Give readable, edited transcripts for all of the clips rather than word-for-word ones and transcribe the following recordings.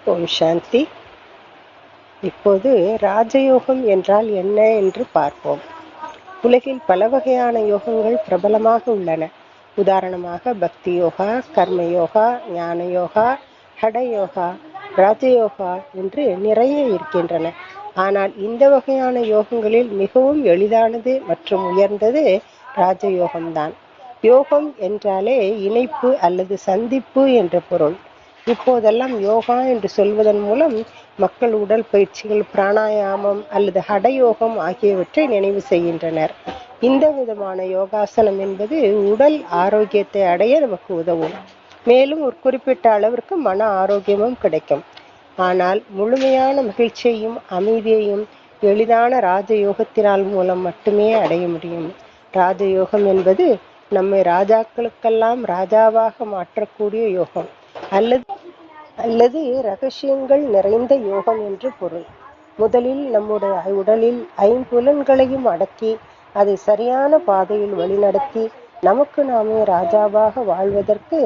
ஓம் சாந்தி. இப்போது ராஜயோகம் என்றால் என்ன என்று பார்ப்போம். உலகில் பல வகையான யோகங்கள் பிரபலமாக உள்ளன. உதாரணமாக பக்தி யோகா, கர்ம யோகா, ஞான யோகா, ஹட யோகா, ராஜயோகா என்று நிறைய இருக்கின்றன. ஆனால் இந்த வகையான யோகங்களில் மிகவும் எளிதானது மற்றும் உயர்ந்தது ராஜயோகம்தான். யோகம் என்றாலே இணைப்பு அல்லது சந்திப்பு என்ற பொருள். இப்போதெல்லாம் யோகா என்று சொல்வதன் மூலம் மக்கள் உடல் பயிற்சிகள், பிராணாயாமம் அல்லது ஹடயோகம் ஆகியவற்றை நினைவு செய்கின்றனர். இந்த விதமான யோகாசனம் என்பது உடல் ஆரோக்கியத்தை அடைய நமக்கு உதவும். மேலும் ஒரு குறிப்பிட்ட அளவிற்கு மன ஆரோக்கியமும் கிடைக்கும். ஆனால் முழுமையான மகிழ்ச்சியையும் அமைதியையும் எளிதான ராஜயோகத்தினால் மூலம் மட்டுமே அடைய முடியும். ராஜயோகம் என்பது நம்மை ராஜாக்களுக்கெல்லாம் ராஜாவாக மாற்றக்கூடிய யோகம் அல்லது ரகசியங்கள் நிறைந்த யோகம் என்று பொருள். முதலில் நம்முடைய உடலில் ஐம்புலன்களையும் அடக்கி அதை சரியான பாதையில் வழிநடத்தி நமக்கு நாமே ராஜாவாக வாழ்வதற்கு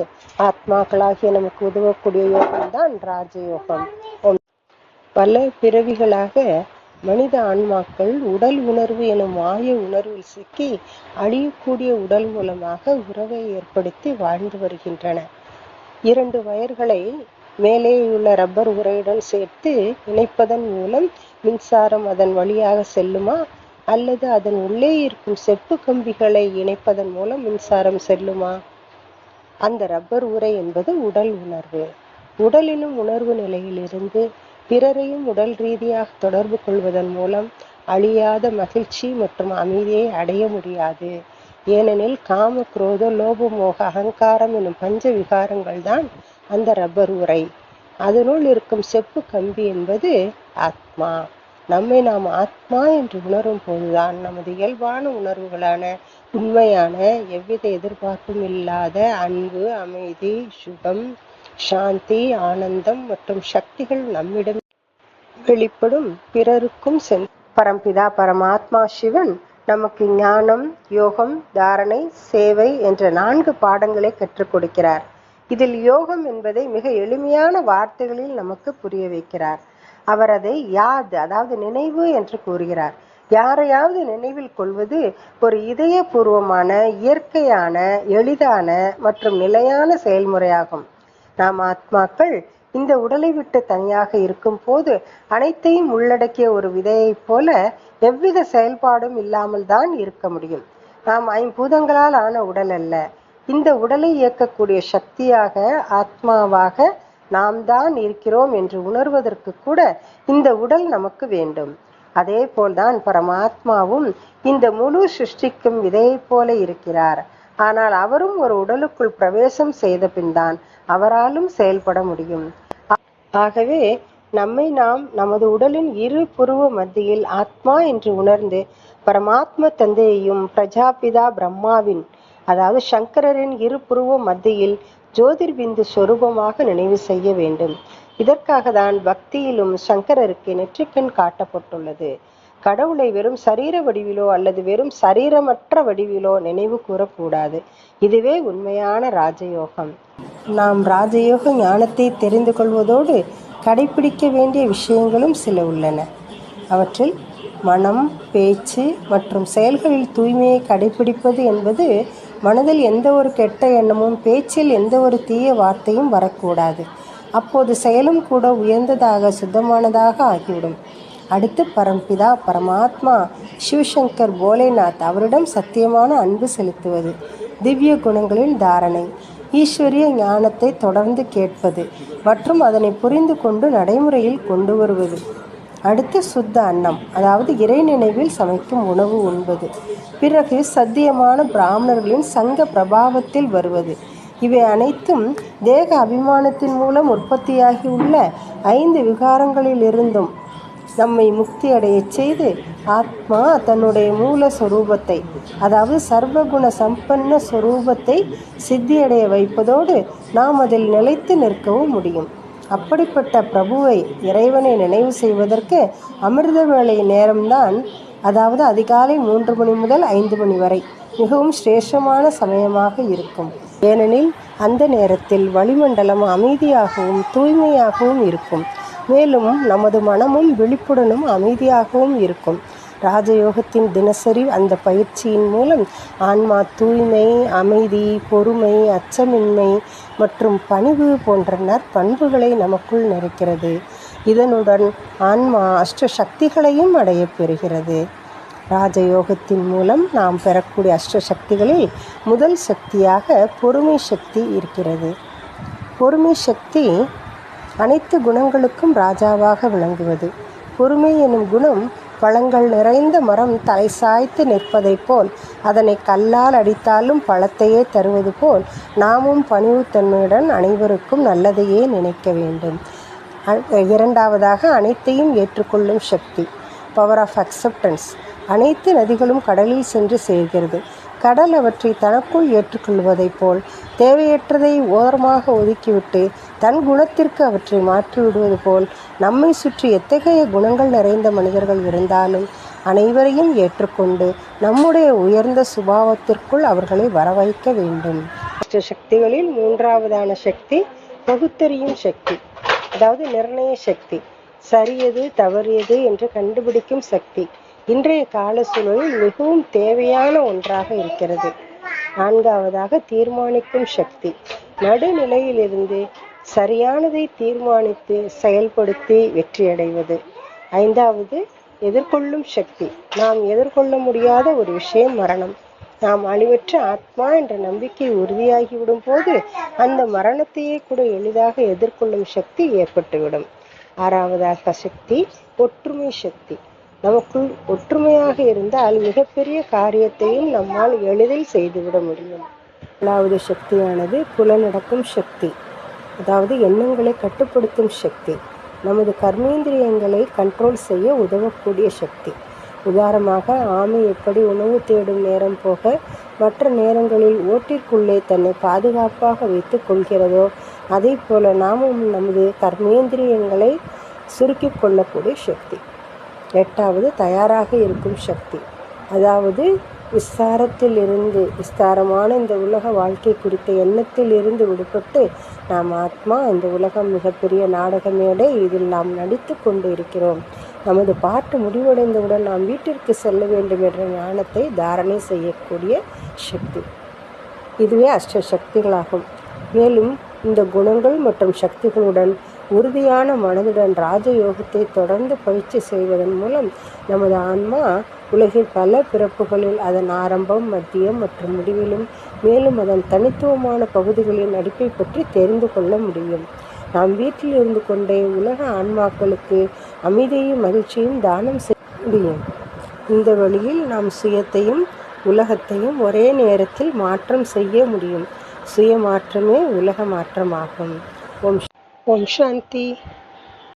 ஆத்மாக்களாகிய நமக்கு உதவக்கூடிய யோகம்தான் ராஜயோகம். பல பிறவிகளாக மனித ஆன்மாக்கள் உடல் உணர்வு எனும் மாய உணர்வில் சிக்கி அழியக்கூடிய உடல் மூலமாக உறவை ஏற்படுத்தி வாழ்ந்து வருகின்றன. 2 வயர்களை மேலேயுள்ள ரப்பர் உரையுடன் சேர்த்து இணைப்பதன் மூலம் மின்சாரம் அதன் வழியாக செல்லுமா, அல்லது அதன் உள்ளே இருக்கும் செப்பு கம்பிகளை இணைப்பதன் மூலம் மின்சாரம் செல்லுமா? அந்த ரப்பர் உரை என்பது உடல் உணர்வு. உடலினும் உணர்வு நிலையிலிருந்து பிறரையும் உடல் ரீதியாக தொடர்பு கொள்வதன் மூலம் அழியாத மகிழ்ச்சி மற்றும் அமைதியை அடைய முடியாது. ஏனெனில் காம, குரோத, லோப, மோக, அகங்காரம் எனும் பஞ்ச விகாரங்கள் தான் அந்த ரப்பர் உரை. அதனுள் இருக்கும் செப்பு கம்பி என்பது ஆத்மா. நம்மை நாம் ஆத்மா என்று உணரும் போதுதான் நமது இயல்பான உணர்வுகளான உண்மையான எவ்வித எதிர்பார்ப்பும் இல்லாத அன்பு, அமைதி, சுகம், சாந்தி, ஆனந்தம் மற்றும் சக்திகள் நம்மிடம் வெளிப்படும். பிறருக்கும் பரம்பிதா பரமாத்மா சிவன் நமக்கு ஞானம், யோகம், தாரணை, சேவை என்ற 4 பாடங்களை கற்றுக் கொடுக்கிறார். இதில் யோகம் என்பதை மிக எளிமையான வார்த்தைகளில் நமக்கு புரிய வைக்கிறார். அவர் அதை யாத், அதாவது நினைவு என்று கூறுகிறார். யாரையாவது நினைவில் கொள்வது ஒரு இதயபூர்வமான, இயற்கையான, எளிதான மற்றும் நிலையான செயல்முறையாகும். நாம் ஆத்மாக்கள் இந்த உடலை விட்டு தனியாக இருக்கும் போது அனைத்தையும் உள்ளடக்கிய ஒரு விதையைப் போல எவ்வித செயல்பாடும் இல்லாமல் தான் இருக்க முடியும். நாம் ஐம்பூதங்களால் ஆன உடல் அல்ல. இந்த உடலை இயக்கக்கூடிய சக்தியாக, ஆத்மாவாக நாம் தான் இருக்கிறோம் என்று உணர்வதற்கு கூட இந்த உடல் நமக்கு வேண்டும். அதே போல்தான் பரமாத்மாவும் இந்த முழு சிருஷ்டிக்கும் விதையைப் போல இருக்கிறார். ஆனால் அவரும் ஒரு உடலுக்குள் பிரவேசம் செய்த பின்தான் அவராலும் செயல்பட முடியும். ஆகவே நம்மை நாம் நமது உடலின் 2 புருவ மத்தியில் ஆத்மா என்று உணர்ந்து பரமாத்ம தந்தையையும் பிரஜாபிதா பிரம்மாவின், அதாவது சங்கரரின் 2 புருவ மத்தியில் ஜோதிர்பிந்து சொரூபமாக நினைவு செய்ய வேண்டும். இதற்காக தான் பக்தியிலும் சங்கரருக்கு நெற்றிக்கண் காட்டப்பட்டுள்ளது. கடவுளை வெறும் சரீர வடிவிலோ அல்லது வெறும் சரீரமற்ற வடிவிலோ நினைவு கூறக்கூடாது. இதுவே உண்மையான ராஜயோகம். நாம் ராஜயோக ஞானத்தை தெரிந்து கொள்வதோடு கடைபிடிக்க வேண்டிய விஷயங்களும் சில உள்ளன. அவற்றில் மனம், பேச்சு மற்றும் செயல்களில் தூய்மையை கடைபிடிப்பது என்பது மனதில் எந்த ஒரு கெட்ட எண்ணமும், பேச்சில் எந்த ஒரு தீய வார்த்தையும் வரக்கூடாது. அப்போது செயலும் கூட உயர்ந்ததாக, சுத்தமானதாக ஆகிவிடும். அடுத்து பரம்பிதா பரமாத்மா சிவசங்கர் போலேநாத் அவரிடம் சத்தியமான அன்பு செலுத்துவது, திவ்ய குணங்களின் தாரணை, ஈஸ்வரிய ஞானத்தை தொடர்ந்து கேட்பது மற்றும் அதனை புரிந்து கொண்டு நடைமுறையில் கொண்டு வருவது. அடுத்து சுத்த அன்னம், அதாவது இறை நினைவில் சமைக்கும் உணவு உண்பது. பிறகு சத்தியமான பிராமணர்களின் சங்க பிரபாவத்தில் வருவது. இவை அனைத்தும் தேக அபிமானத்தின் மூலம் உற்பத்தியாகியுள்ள 5 விகாரங்களிலிருந்தும் நம்மை முக்தி அடைய செய்து ஆத்மா தன்னுடைய மூல சொரூபத்தை, அதாவது சர்வகுண சம்பன்ன சொரூபத்தை சித்தியடைய வைப்பதோடு நாம் அதில் நிலைத்து நிற்கவும் முடியும். அப்படிப்பட்ட பிரபுவை, இறைவனை நினைவு செய்வதற்கு அமிர்த வேளை நேரம்தான், அதாவது அதிகாலை 3 மணி முதல் 5 மணி வரை மிகவும் சிரேஷ்டமான சமயமாக இருக்கும். ஏனெனில் அந்த நேரத்தில் வளிமண்டலம் அமைதியாகவும் தூய்மையாகவும் இருக்கும். மேலும் நமது மனமும் விழிப்புடனும் அமைதியாகவும் இருக்கும். ராஜயோகத்தின் தினசரி அந்த பயிற்சியின் மூலம் ஆன்மா தூய்மை, அமைதி, பொறுமை, அச்சமின்மை மற்றும் பணிவு போன்ற நற்பண்புகளை நமக்குள் நிறைக்கிறது. இதனுடன் ஆன்மா அஷ்ட சக்திகளையும் அடையப் பெறுகிறது. ராஜயோகத்தின் மூலம் நாம் பெறக்கூடிய அஷ்ட சக்திகளில் முதல் சக்தியாக பொறுமை சக்தி இருக்கிறது. பொறுமை சக்தி அனைத்து குணங்களுக்கும் ராஜாவாக விளங்குவது. பொறுமை எனும் குணம் பழங்கள் நிறைந்த மரம் தலை சாய்த்து நிற்பதைப் போல், அதனை கல்லால் அடித்தாலும் பழத்தையே தருவது போல், நாமும் பணிவுத்தன்மையுடன் அனைவருக்கும் நல்லதையே நினைக்க வேண்டும். இரண்டாவதாக அனைத்தையும் ஏற்றுக்கொள்ளும் சக்தி, பவர் ஆஃப் அக்செப்டன்ஸ். அனைத்து நதிகளும் கடலில் சென்று சேர்கிறது. கடல் அவற்றை தனக்குள் ஏற்றுக்கொள்வதைப் போல் தேவையற்றதை ஓரமாக ஒதுக்கிவிட்டு தன் குணத்திற்கு அவற்றை மாற்றிவிடுவது போல் நம்மை சுற்றி எத்தகைய குணங்கள் நிறைந்த மனிதர்கள் இருந்தாலும் அனைவரையும் ஏற்றுக்கொண்டு நம்முடைய உயர்ந்த சுபாவத்திற்குள் அவர்களை வரவைக்க வேண்டும். சக்திகளில் மூன்றாவதான சக்தி பகுத்தறியும் சக்தி, அதாவது நிர்ணய சக்தி. சரியது தவறியது என்று கண்டுபிடிக்கும் சக்தி இன்றைய கால சூழலில் மிகவும் தேவையான ஒன்றாக இருக்கிறது. நான்காவதாக தீர்மானிக்கும் சக்தி, நடுநிலையிலிருந்து சரியானதை தீர்மானித்து செயல்படுத்தி வெற்றியடைவது. ஐந்தாவது எதிர்கொள்ளும் சக்தி, நாம் எதிர்கொள்ள முடியாத ஒரு விஷயம் மரணம். நாம் அழிவற்ற ஆத்மா என்ற நம்பிக்கை உறுதியாகிவிடும் போது அந்த மரணத்தையே கூட எளிதாக எதிர்கொள்ளும் சக்தி ஏற்பட்டுவிடும். ஆறாவதாக சக்தி ஒற்றுமை சக்தி. நமக்குள் ஒற்றுமையாக இருந்தால் மிகப்பெரிய காரியத்தையும் நம்மால் எளிதில் செய்துவிட முடியும். ஏழாவது சக்தியானது புலனடக்கும் சக்தி, அதாவது எண்ணங்களை கட்டுப்படுத்தும் சக்தி. நமது கர்மேந்திரியங்களை கண்ட்ரோல் செய்ய உதவக்கூடிய சக்தி. உதாரணமாக ஆமை எப்படி உணவு தேடும் நேரம் போக மற்ற நேரங்களில் ஓட்டிற்குள்ளே தன்னை பாதுகாப்பாக வைத்து கொள்கிறதோ அதே போல நாமும் நமது கர்மேந்திரியங்களை சுருக்கிக் கொள்ளக்கூடிய சக்தி. எட்டாவது தயாராக இருக்கும் சக்தி, அதாவது விஸ்தாரமான இந்த உலக வாழ்க்கை குறித்த எண்ணத்தில் இருந்து விடுபட்டு நாம் ஆத்மா, இந்த உலகம் மிகப்பெரிய நாடக மேடை, இதில் நாம் நடித்து கொண்டு இருக்கிறோம். நமது பாட்டு முடிவடைந்தவுடன் நாம் வீட்டிற்கு செல்ல வேண்டும் என்ற ஞானத்தை தாரணை செய்யக்கூடிய சக்தி. இதுவே அஷ்ட சக்திகளாகும். மேலும் இந்த குணங்கள் மற்றும் சக்திகளுடன் உறுதியான மனதுடன் ராஜயோகத்தை தொடர்ந்து பயிற்சி செய்வதன் மூலம் நமது ஆன்மா உலகில் பல பிறப்புகளில் அதன் ஆரம்பம், மத்தியம் மற்றும் முடிவிலும் மேலும் அதன் தனித்துவமான பகுதிகளின் நடிப்பை பற்றி தெரிந்து கொள்ள முடியும். நாம் வீட்டில் இருந்து கொண்டே உலக ஆன்மாக்களுக்கு அமைதியையும் மகிழ்ச்சியும் தானம் செய்ய முடியும். இந்த வழியில் நாம் சுயத்தையும் உலகத்தையும் ஒரே நேரத்தில் மாற்றம் செய்ய முடியும். சுய மாற்றமே உலக மாற்றமாகும். ஓம் சாந்தி.